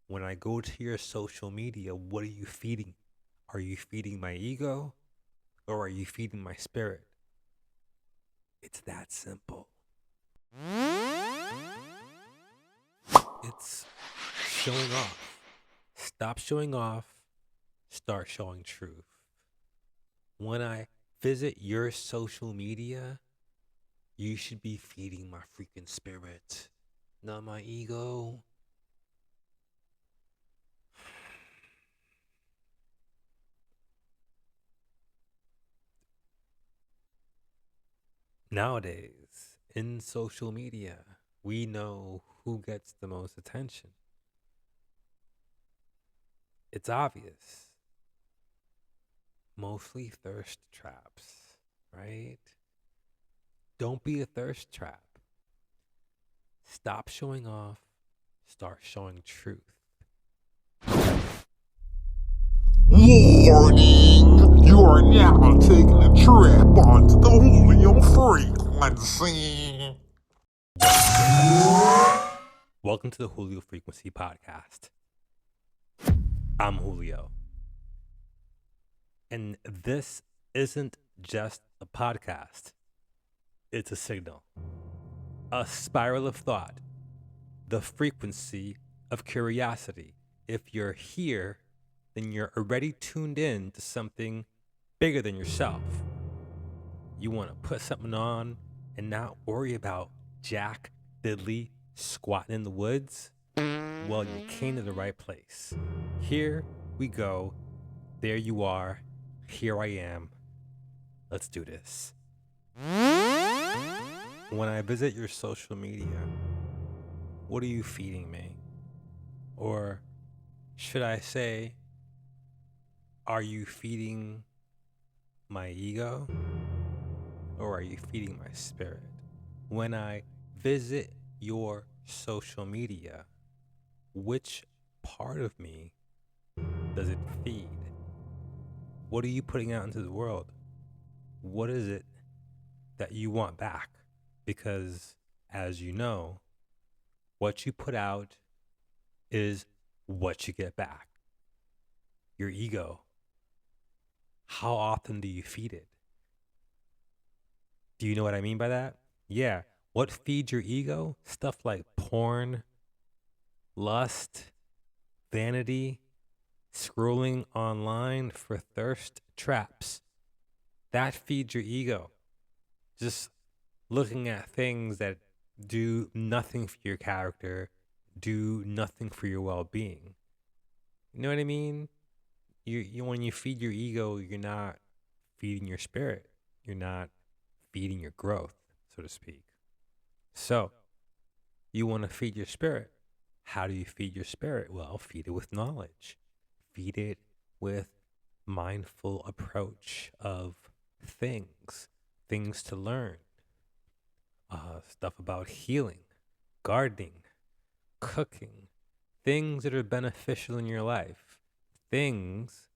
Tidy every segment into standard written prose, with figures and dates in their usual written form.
When I go to your social media, what are you feeding? Are you feeding my ego or are you feeding my spirit? It's that simple. It's showing off. Stop showing off, start showing truth. When I visit your social media, you should be feeding my freaking spirit, not my ego. Nowadays, in social media, we know who gets the most attention. It's obvious. Mostly thirst traps, right? Don't be a thirst trap. Stop showing off, start showing truth. Warning! You are now taking a trip onto the Julio Frequency. Just kidding. Welcome to the Julio Frequency podcast. I'm Julio. And this isn't just a podcast, it's a signal, a spiral of thought, the frequency of curiosity. If you're here, then you're already tuned in to something bigger than yourself. You want to put something on and not worry about Jack Diddley squatting in the woods? Well, you came to the right place. Here we go. There you are. Here I am. Let's do this. When I visit your social media, what are you feeding me? Or should I say, are you feeding my ego? Or are you feeding my spirit? When I visit your social media, which part of me does it feed? What are you putting out into the world? What is it that you want back? Because, as you know, what you put out is what you get back. Your ego. How often do you feed it? Do you know what I mean by that? Yeah. What feeds your ego? Stuff like porn, lust, vanity, scrolling online for thirst traps. That feeds your ego. Just looking at things that do nothing for your character, do nothing for your well-being. You know what I mean? You when you feed your ego, you're not feeding your spirit. You're not feeding your growth, so to speak. So, you want to feed your spirit. How do you feed your spirit? Well, feed it with knowledge. Feed it with mindful approach of things to learn, stuff about healing, gardening, cooking, things that are beneficial in your life, things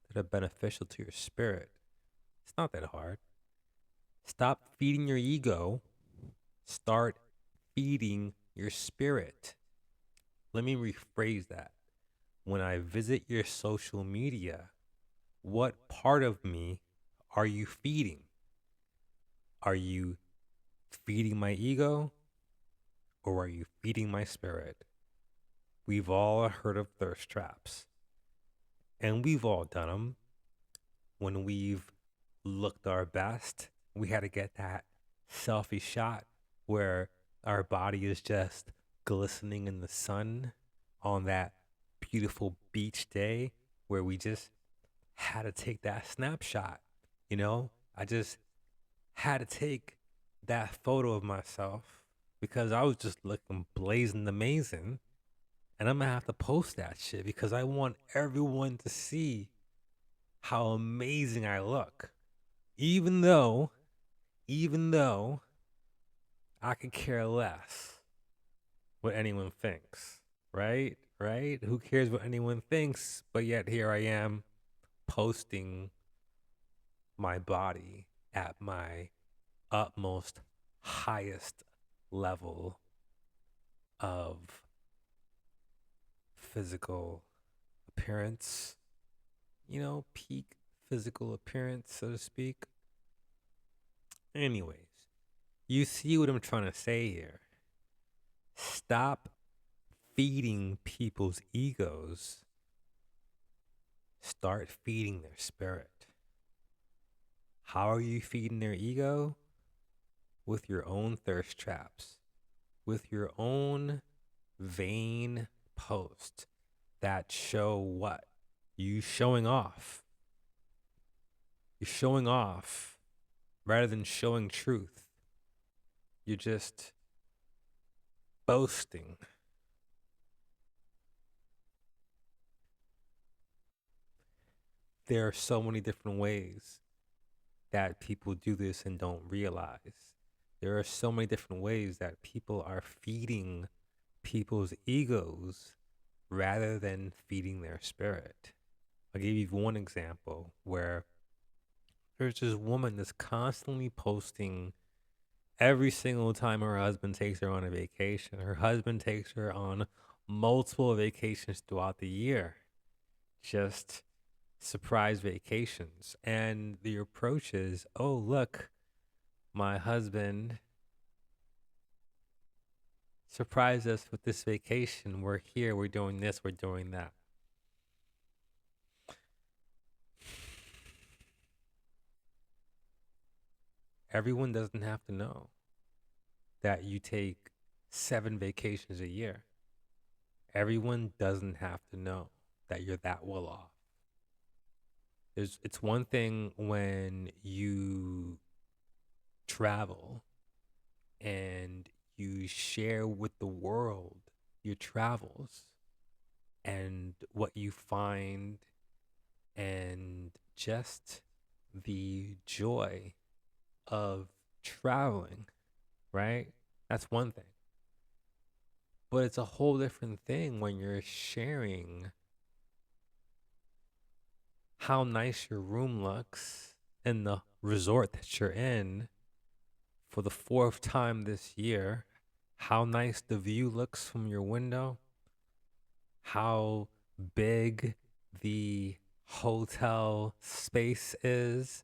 that are beneficial to your spirit. It's not that hard. Stop feeding your ego. Start feeding your spirit. Let me rephrase that. When I visit your social media, what part of me are you feeding? Are you feeding my ego or are you feeding my spirit? We've all heard of thirst traps, and we've all done them. When we've looked our best, we had to get that selfie shot where our body is just glistening in the sun on that beautiful beach day where we just had to take that snapshot. I just had to take that photo of myself because I was just looking blazing amazing. And I'm going to have to post that shit because I want everyone to see how amazing I look. Even though I could care less what anyone thinks, right? Right? Who cares what anyone thinks? But yet here I am posting my body at my utmost highest level of physical appearance, peak physical appearance, so to speak. Anyways, you see what I'm trying to say here. Stop feeding people's egos, start feeding their spirit. How are you feeding their ego? With your own thirst traps, with your own vain posts that show what? You showing off. You're showing off rather than showing truth. You're just boasting. There are so many different ways that people do this and don't realize. There are so many different ways that people are feeding people's egos rather than feeding their spirit. I'll give you one example where there's this woman that's constantly posting every single time her husband takes her on a vacation. Her husband takes her on multiple vacations throughout the year, just surprise vacations. And the approach is, oh, look, my husband surprised us with this vacation. We're here, we're doing this, we're doing that. Everyone doesn't have to know that you take 7 vacations a year. Everyone doesn't have to know that you're that well off. It's one thing when you travel and you share with the world your travels and what you find and just the joy of traveling, right? That's one thing. But it's a whole different thing when you're sharing how nice your room looks in the resort that you're in for the 4th time this year, how nice the view looks from your window, how big the hotel space is,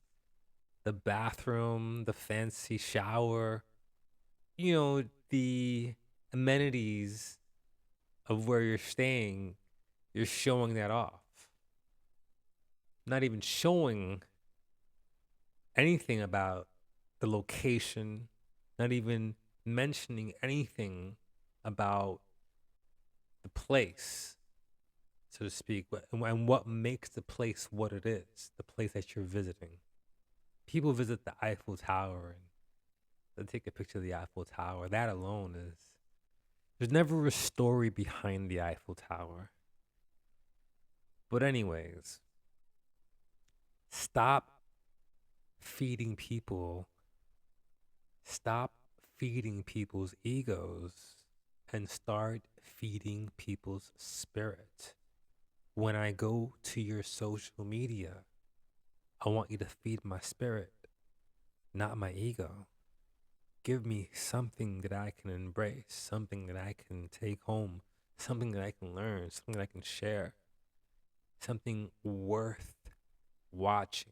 the bathroom, the fancy shower, the amenities of where you're staying, you're showing that off. Not even showing anything about the location, not even mentioning anything about the place, so to speak, and what makes the place what it is, the place that you're visiting. People visit the Eiffel Tower and they take a picture of the Eiffel Tower. That alone is, there's never a story behind the Eiffel Tower. But anyways, stop feeding people. Stop feeding people's egos and start feeding people's spirit. When I go to your social media, I want you to feed my spirit, not my ego. Give me something that I can embrace, something that I can take home, something that I can learn, something that I can share, something worth watching,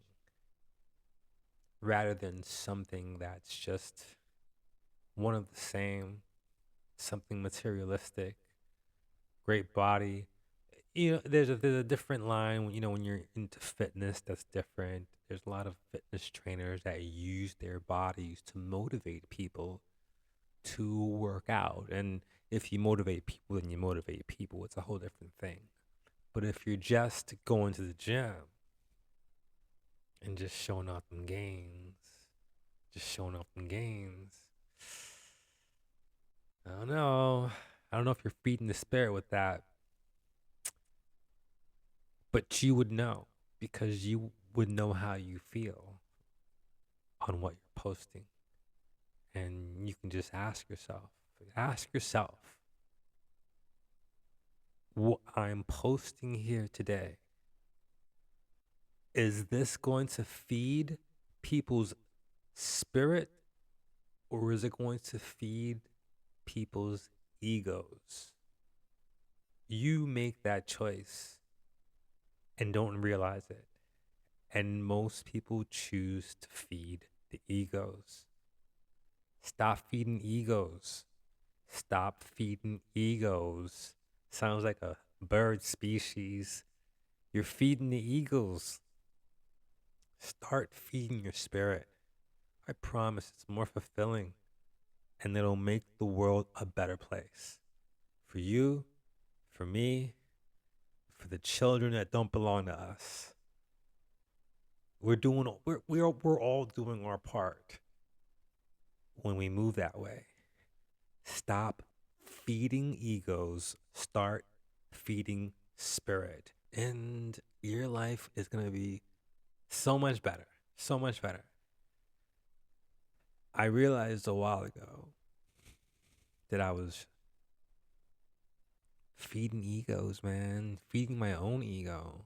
rather than something that's just one of the same, something materialistic, great body. There's a different line when you're into fitness. That's different. There's a lot of fitness trainers that use their bodies to motivate people to work out. And if you motivate people, then you motivate people. It's a whole different thing. But if you're just going to the gym and just showing off them gains, I don't know. I don't know if you're feeding the spirit with that, but you would know because you would know how you feel on what you're posting. And you can just ask yourself, what I'm posting here today, is this going to feed people's spirit or is it going to feed people's egos? You make that choice and don't realize it. And most people choose to feed the egos. Stop feeding egos. Stop feeding egos. Sounds like a bird species. You're feeding the egos. Start feeding your spirit. I promise it's more fulfilling and it'll make the world a better place. For you, for me, for the children that don't belong to us. We're all doing our part when we move that way. Stop feeding egos, start feeding spirit. And your life is going to be so much better. So much better. I realized a while ago that I was feeding egos, man, feeding my own ego.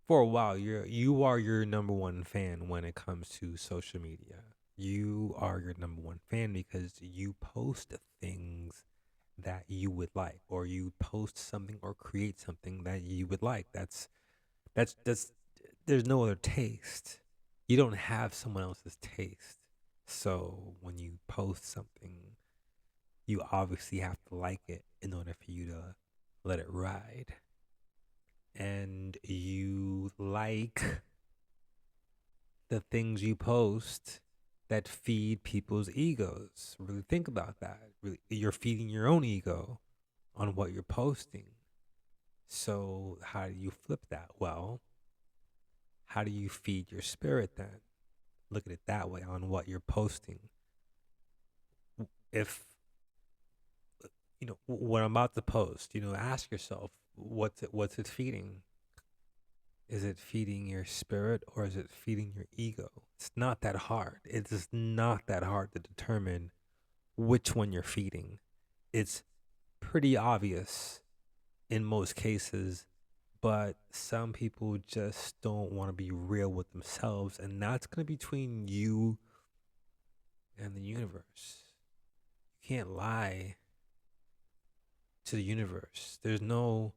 For a while, you are your number one fan when it comes to social media. You are your number one fan because you post things that you would like, or you post something or create something that you would like. That's there's no other taste. You don't have someone else's taste. So when you post something, you obviously have to like it in order for you to let it ride. And you like the things you post that feed people's egos. Really think about that. Really, you're feeding your own ego on what you're posting. So, how do you flip that? Well, how do you feed your spirit then? Look at it that way on what you're posting. If, what I'm about to post, ask yourself, what's it feeding? Is it feeding your spirit or is it feeding your ego? It's not that hard. It is not that hard to determine which one you're feeding. It's pretty obvious in most cases, but some people just don't want to be real with themselves, and that's going to be between you and the universe. You can't lie to the universe. There's no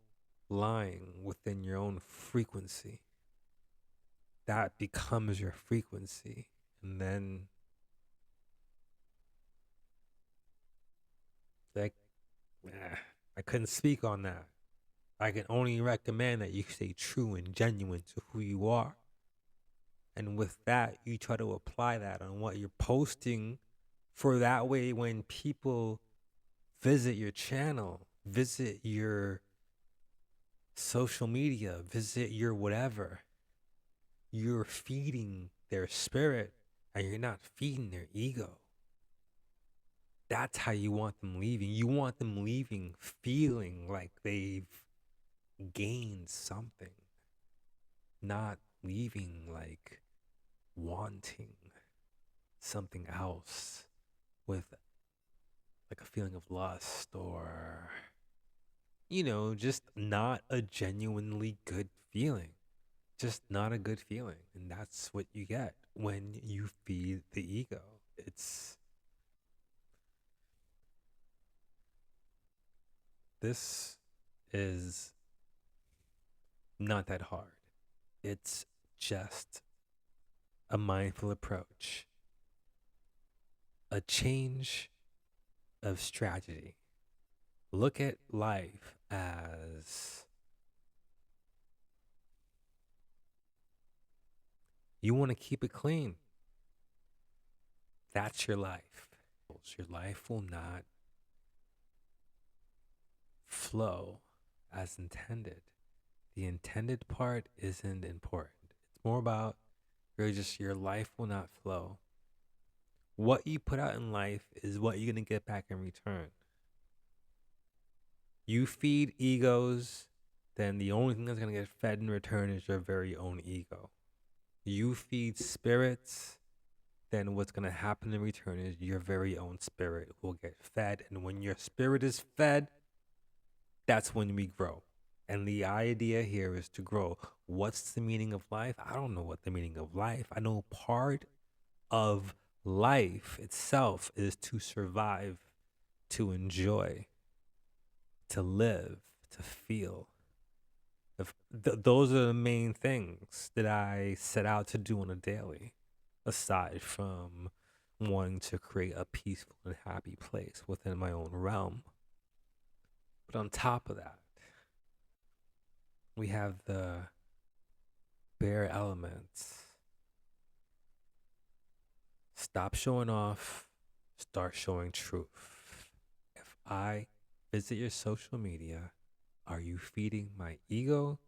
lying within your own frequency. That becomes your frequency. And then, like, I couldn't speak on that. I can only recommend that you stay true and genuine to who you are. And with that, you try to apply that on what you're posting, for that way when people visit your channel, visit your social media, visit your whatever, you're feeding their spirit and you're not feeding their ego. That's how you want them leaving. You want them leaving feeling like they've gained something, not leaving like wanting something else with like a feeling of lust, or just not a genuinely good feeling. Just not a good feeling. And that's what you get when you feed the ego. This is not that hard. It's just a mindful approach, a change of strategy. Look at life as you want to keep it clean. That's your life. Your life will not flow as intended. The intended part isn't important. It's more about your life will not flow. What you put out in life is what you're going to get back in return. You feed egos, then the only thing that's going to get fed in return is your very own ego. You feed spirits, then what's going to happen in return is your very own spirit will get fed. And when your spirit is fed, that's when we grow. And the idea here is to grow. What's the meaning of life? I don't know what the meaning of life. I know part of life itself is to survive, to enjoy, to live, to feel. Those are the main things that I set out to do on a daily, aside from wanting to create a peaceful and happy place within my own realm. But on top of that, we have the bare elements. Stop showing off, start showing truth. If I visit your social media, are you feeding my ego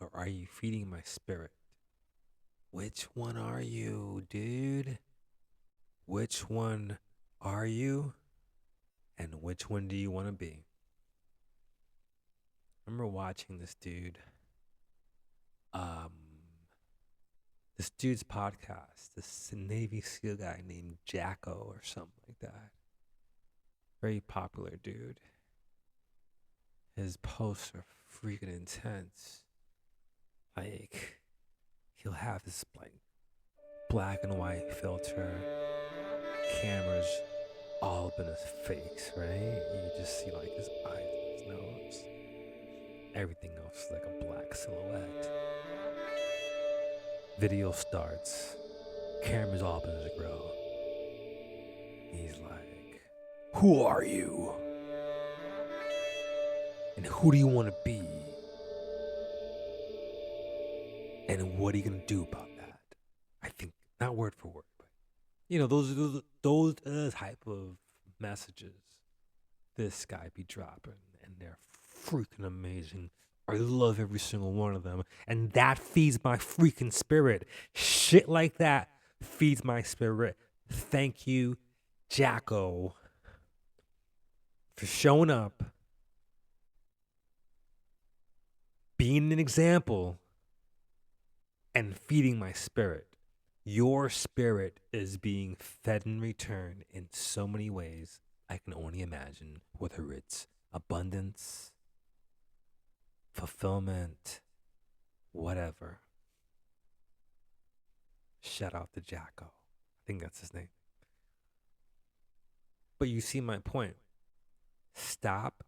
or are you feeding my spirit? Which one are you, dude? Which one are you? And which one do you want to be? I remember watching this dude. This dude's podcast, this Navy SEAL guy named Jacko or something like that. Very popular dude. His posts are freaking intense. Like, he'll have this like black and white filter, cameras all up in his face, right? You just see like his eyes and his nose. Everything else is like a black silhouette. Video starts. Cameras all up in his grill. He's like, "Who are you? And who do you want to be? And what are you gonna do about that?" I think not word for word, but those type of messages this guy be dropping, and they're freaking amazing. I love every single one of them, and that feeds my freaking spirit. Shit like that feeds my spirit. Thank you, Jacko, for showing up, being an example, and feeding my spirit. Your spirit is being fed in return in so many ways I can only imagine, whether it's abundance, fulfillment, whatever. Shout out to Jacko. I think that's his name. But you see my point. Stop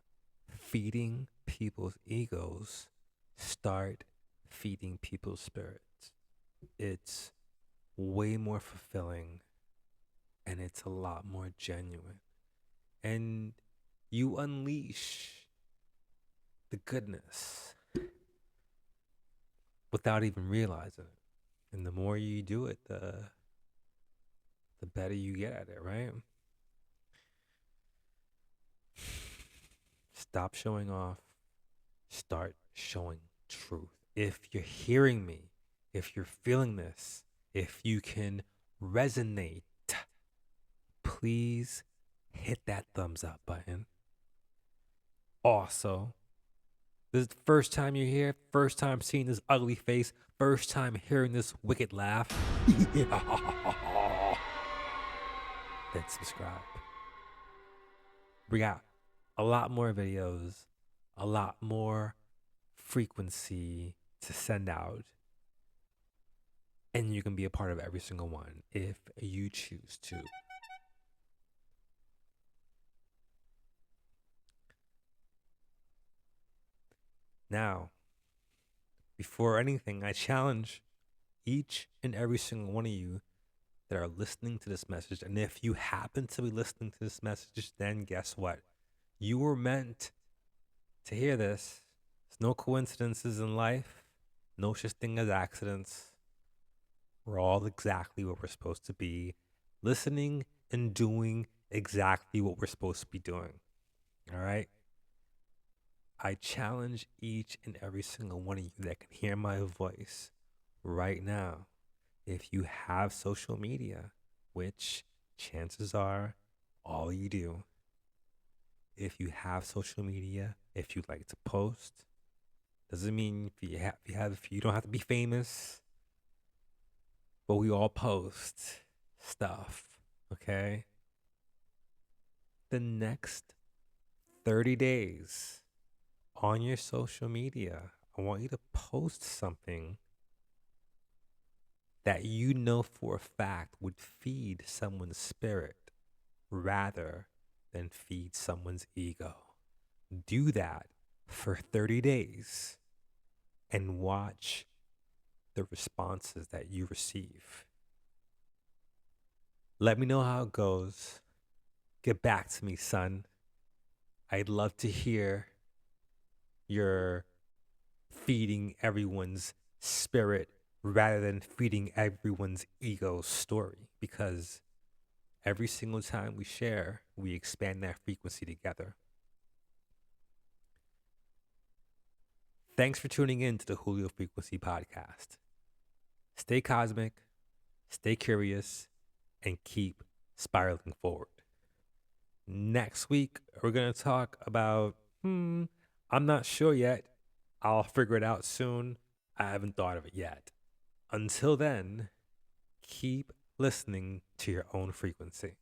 feeding people's egos. Start feeding people's spirits. It's way more fulfilling and it's a lot more genuine. And you unleash the goodness without even realizing it. And the more you do it, the better you get at it, right? Stop showing off. Start showing truth. If you're hearing me, if you're feeling this, if you can resonate, please hit that thumbs up button. Also, this is the first time you're here, first time seeing this ugly face, first time hearing this wicked laugh. Then subscribe. We got a lot more videos, a lot more frequency to send out. And you can be a part of every single one if you choose to. Now, before anything, I challenge each and every single one of you that are listening to this message. And if you happen to be listening to this message, then guess what? You were meant to hear this. There's no coincidences in life, no such thing as accidents. We're all exactly what we're supposed to be, listening and doing exactly what we're supposed to be doing. All right? I challenge each and every single one of you that can hear my voice right now. If you have social media, which chances are all you do, if you have social media, if you like to post, doesn't mean if you don't have to be famous, but we all post stuff, okay? The next 30 days on your social media, I want you to post something that you know for a fact would feed someone's spirit rather than feed someone's ego. Do that for 30 days and watch the responses that you receive. Let me know how it goes. Get back to me, son. I'd love to hear your feeding everyone's spirit rather than feeding everyone's ego story, because every single time we share, we expand that frequency together. Thanks for tuning in to the Julio Frequency podcast. Stay cosmic, stay curious, and keep spiraling forward. Next week, we're going to talk about, I'm not sure yet. I'll figure it out soon. I haven't thought of it yet. Until then, keep listening to your own frequency.